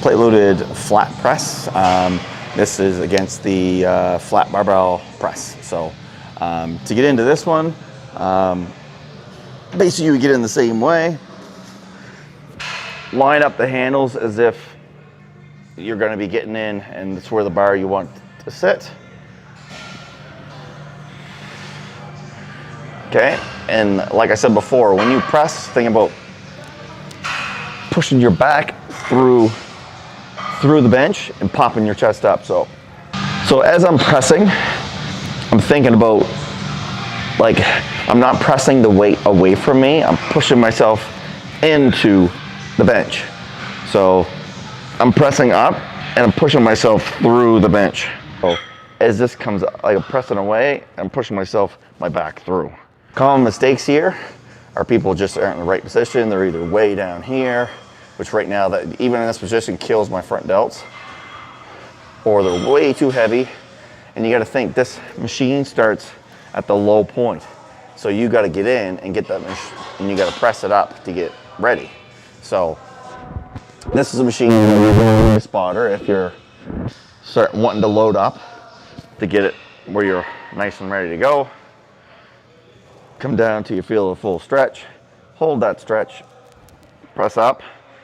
plate loaded flat press. This is against the flat barbell press. So to get into this one, basically you get in the same way. Line up the handles as if you're going to be getting in, and it's where the bar you want to sit. Okay, and like I said before, when you press, think about pushing your back through the bench and popping your chest up. So as I'm pressing, I'm thinking about, like, I'm not pressing the weight away from me, I'm pushing myself into the bench. So I'm pressing up and I'm pushing myself through the bench. So as this comes, like, I'm pressing away, I'm pushing my back through. Common mistakes here are people just aren't in the right position. They're either way down here, which right now, that even in this position kills my front delts, or they're way too heavy. And you got to think, this machine starts at the low point. So you got to get in and get that, and you got to press it up to get ready. So this is a machine a spotter if you're wanting to load up to get it where you're nice and ready to go. Come down till you feel a full stretch, hold that stretch, press up.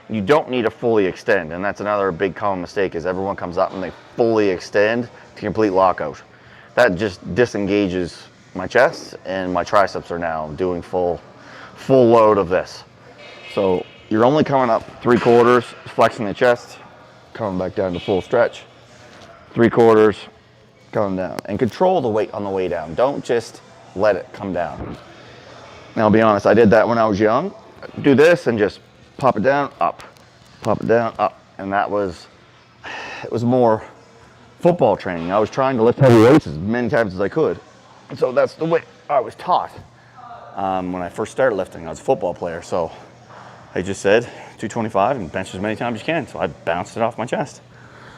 You don't need to fully extend, and that's another big common mistake, is everyone comes up and they fully extend to complete lockout. That just disengages my chest, and my triceps are now doing full load of this. So you're only coming up 3/4, flexing the chest, coming back down to full stretch, 3/4, coming down, and control the weight on the way down. Don't just let it come down. Now, I'll be honest, I did that when I was young. Do this and just pop it down, up, pop it down, up. And it was more football training. I was trying to lift heavy weights as many times as I could. And so that's the way I was taught. When I first started lifting, I was a football player. So I just said 225 and bench as many times as you can. So I bounced it off my chest.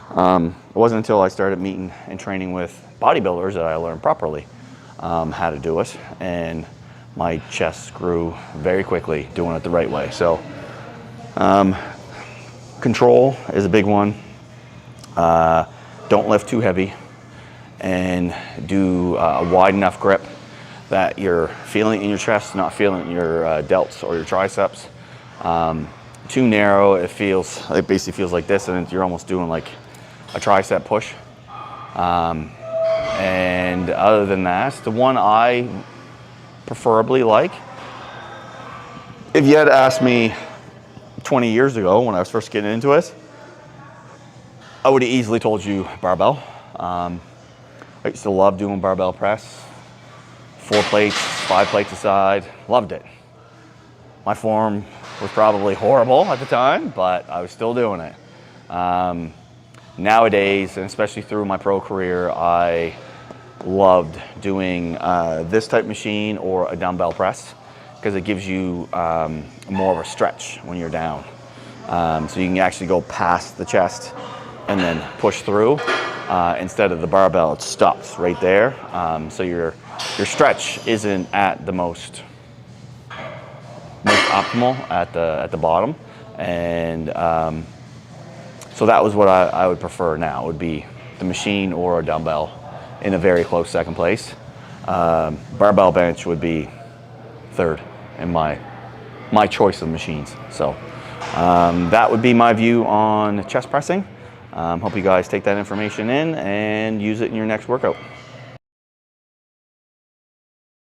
It wasn't until I started meeting and training with bodybuilders that I learned properly how to do it, and my chest grew very quickly doing it the right way. So control is a big one. Don't lift too heavy, and do a wide enough grip that you're feeling it in your chest, not feeling it in your delts or your triceps. Too narrow, it basically feels like this, and you're almost doing like a tricep push. And other than that, the one I preferably like, if you had asked me 20 years ago when I was first getting into it, I would have easily told you barbell. I used to love doing barbell press, 4 plates, 5 plates aside, loved it. My form was probably horrible at the time, but I was still doing it. Nowadays, and especially through my pro career, I loved doing this type machine or a dumbbell press, because it gives you more of a stretch when you're down. So you can actually go past the chest and then push through. Instead of the barbell, it stops right there. So your stretch isn't at the most optimal at the bottom. And so that was what I would prefer now. It would be the machine or a dumbbell in a very close second place. Barbell bench would be third in my choice of machines. So that would be my view on chest pressing. Hope you guys take that information in and use it in your next workout.